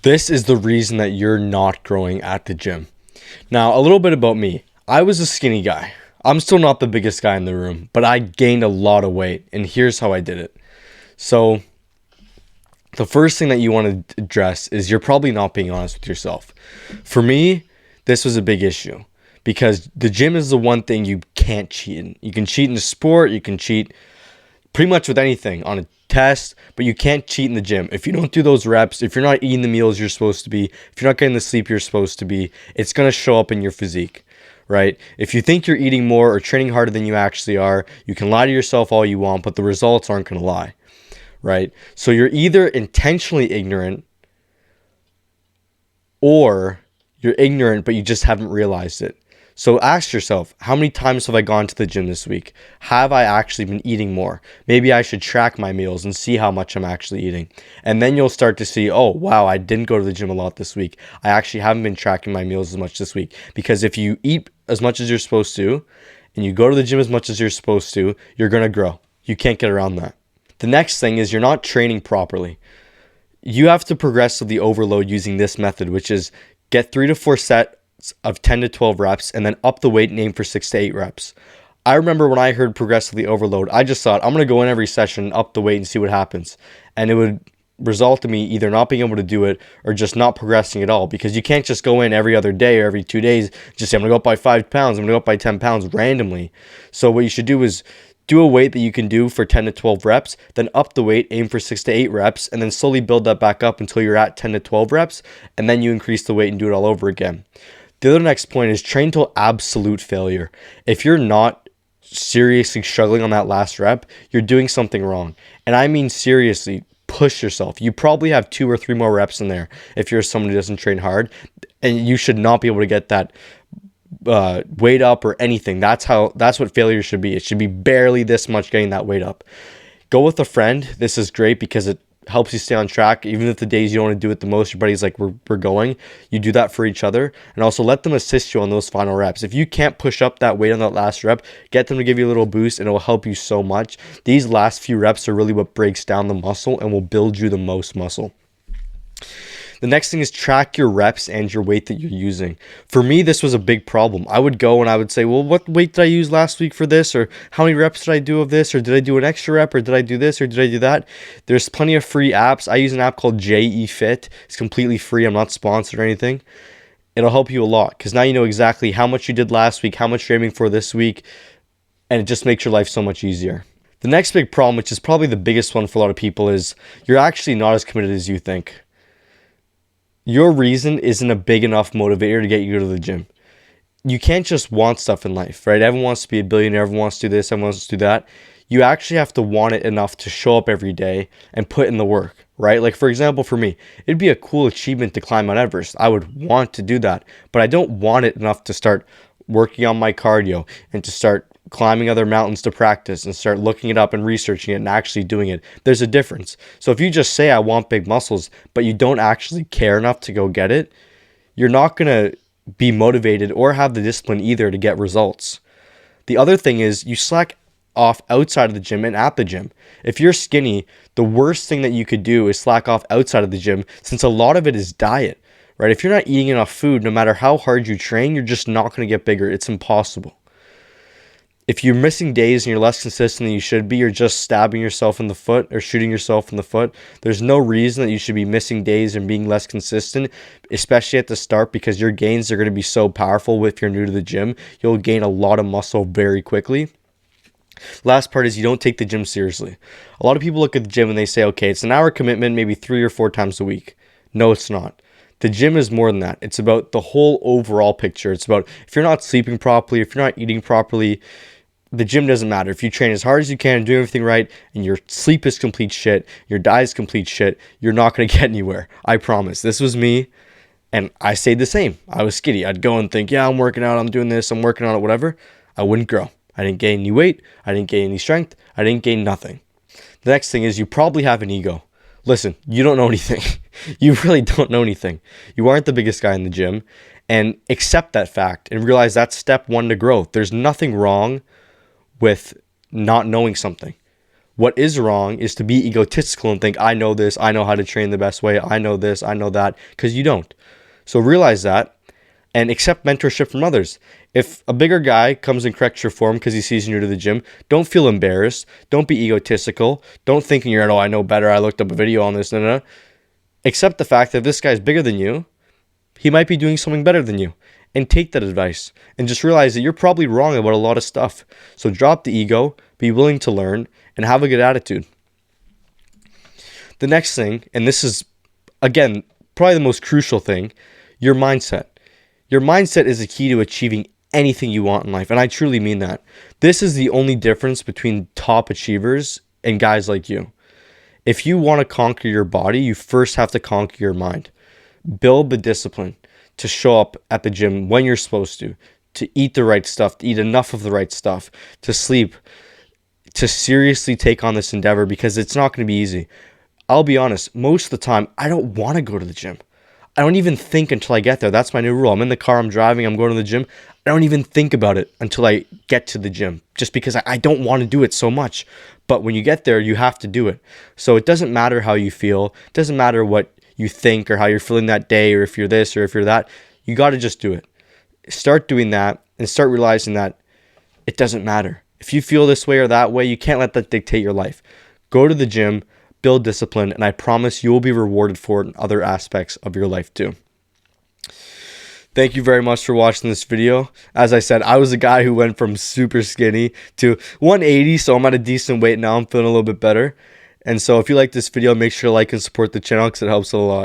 This is the reason that you're not growing at the gym. Now, a little bit about me. I was a skinny guy. I'm still not the biggest guy in the room, but I gained a lot of weight, and here's how I did it. So, the first thing that you want to address is you're probably not being honest with yourself. For me, this was a big issue because the gym is the one thing you can't cheat in. You can cheat in the sport, you can cheat pretty much with anything on a test, but you can't cheat in the gym. If you don't do those reps, if you're not eating the meals you're supposed to be, if you're not getting the sleep you're supposed to be, it's going to show up in your physique, right? If you think you're eating more or training harder than you actually are, you can lie to yourself all you want, but the results aren't going to lie, right? So you're either intentionally ignorant or you're ignorant, but you just haven't realized it. So ask yourself, how many times have I gone to the gym this week? Have I actually been eating more? Maybe I should track my meals and see how much I'm actually eating. And then you'll start to see, oh, wow, I didn't go to the gym a lot this week. I actually haven't been tracking my meals as much this week. Because if you eat as much as you're supposed to, and you go to the gym as much as you're supposed to, you're going to grow. You can't get around that. The next thing is you're not training properly. You have to progressively overload using this method, which is get 3 to 4 sets of 10 to 12 reps and then up the weight and aim for 6 to 8 reps. I remember when I heard progressively overload, I just thought I'm going to go in every session, up the weight and see what happens. And it would result in me either not being able to do it or just not progressing at all, because you can't just go in every other day or every 2 days, just say I'm going to go up by 5 pounds, I'm going to go up by 10 pounds randomly. So what you should do is do a weight that you can do for 10 to 12 reps, then up the weight, aim for 6 to 8 reps, and then slowly build that back up until you're at 10 to 12 reps, and then you increase the weight and do it all over again. The other next point is train till absolute failure. If you're not seriously struggling on that last rep, you're doing something wrong. And I mean seriously, push yourself. You probably have 2 or 3 more reps in there if you're someone who doesn't train hard, and you should not be able to get that weight up or anything. That's what failure should be. It should be barely this much getting that weight up. Go with a friend. This is great because it helps you stay on track. Even if the days you don't want to do it the most, your buddy's like, we're going. You do that for each other. And also let them assist you on those final reps. If you can't push up that weight on that last rep, get them to give you a little boost and it will help you so much. These last few reps are really what breaks down the muscle and will build you the most muscle. The next thing is track your reps and your weight that you're using. For me, this was a big problem. I would go and I would say, well, what weight did I use last week for this? Or how many reps did I do of this? Or did I do an extra rep? Or did I do this? Or did I do that? There's plenty of free apps. I use an app called JE Fit. It's completely free. I'm not sponsored or anything. It'll help you a lot because now you know exactly how much you did last week, how much you're aiming for this week, and it just makes your life so much easier. The next big problem, which is probably the biggest one for a lot of people, is you're actually not as committed as you think. Your reason isn't a big enough motivator to get you to the gym. You can't just want stuff in life, right? Everyone wants to be a billionaire, everyone wants to do this, everyone wants to do that. You actually have to want it enough to show up every day and put in the work, right? Like for example, for me, it'd be a cool achievement to climb Mount Everest. I would want to do that, but I don't want it enough to start working on my cardio and to start climbing other mountains to practice and start looking it up and researching it and actually doing it. There's a difference. So if you just say I want big muscles, but you don't actually care enough to go get it, you're not going to be motivated or have the discipline either to get results. The other thing is you slack off outside of the gym and at the gym. If you're skinny, the worst thing that you could do is slack off outside of the gym, since a lot of it is diet, right? If you're not eating enough food, no matter how hard you train, you're just not going to get bigger. It's impossible. If you're missing days and you're less consistent than you should be, you're just stabbing yourself in the foot or shooting yourself in the foot. There's no reason that you should be missing days and being less consistent, especially at the start, because your gains are going to be so powerful. If you're new to the gym, you'll gain a lot of muscle very quickly. Last part is you don't take the gym seriously. A lot of people look at the gym and they say, okay, it's an hour commitment, maybe 3 or 4 times a week. No, it's not. The gym is more than that. It's about the whole overall picture. It's about if you're not sleeping properly, if you're not eating properly, the gym doesn't matter. If you train as hard as you can and do everything right, and your sleep is complete shit, your diet is complete shit, you're not going to get anywhere. I promise. This was me, and I stayed the same. I was skinny. I'd go and think, yeah, I'm working out, I'm doing this, I'm working on it, whatever. I wouldn't grow. I didn't gain any weight. I didn't gain any strength. I didn't gain nothing. The next thing is you probably have an ego. Listen, you don't know anything. You really don't know anything. You aren't the biggest guy in the gym, and accept that fact and realize that's step 1 to growth. There's nothing wrong with not knowing something. What is wrong is to be egotistical and think, I know this, I know how to train the best way, I know this, I know that, because you don't. So realize that and accept mentorship from others. If a bigger guy comes and corrects your form because he sees you new to the gym, don't feel embarrassed. Don't be egotistical. Don't think in your head, oh, I know better, I looked up a video on this. No. Accept the fact that if this guy's bigger than you, he might be doing something better than you. And take that advice. And just realize that you're probably wrong about a lot of stuff. So drop the ego, be willing to learn, and have a good attitude. The next thing, and this is, again, probably the most crucial thing, your mindset. Your mindset is the key to achieving anything you want in life. And I truly mean that. This is the only difference between top achievers and guys like you. If you want to conquer your body, you first have to conquer your mind. Build the discipline to show up at the gym when you're supposed to eat the right stuff, to eat enough of the right stuff, to sleep, to seriously take on this endeavor, because it's not going to be easy. I'll be honest, most of the time, I don't want to go to the gym. I don't even think until I get there. That's my new rule. I'm in the car, I'm driving, I'm going to the gym. I don't even think about it until I get to the gym, just because I don't want to do it so much. But when you get there, you have to do it. So it doesn't matter how you feel. It doesn't matter what you think or how you're feeling that day, or if you're this or if you're that. You got to just do it. Start doing that and start realizing that it doesn't matter. If you feel this way or that way, you can't let that dictate your life. Go to the gym, build discipline, and I promise you will be rewarded for it in other aspects of your life too. Thank you very much for watching this video. As I said, I was a guy who went from super skinny to 180, so I'm at a decent weight now. I'm feeling a little bit better. And so if you like this video, make sure to like and support the channel because it helps a lot.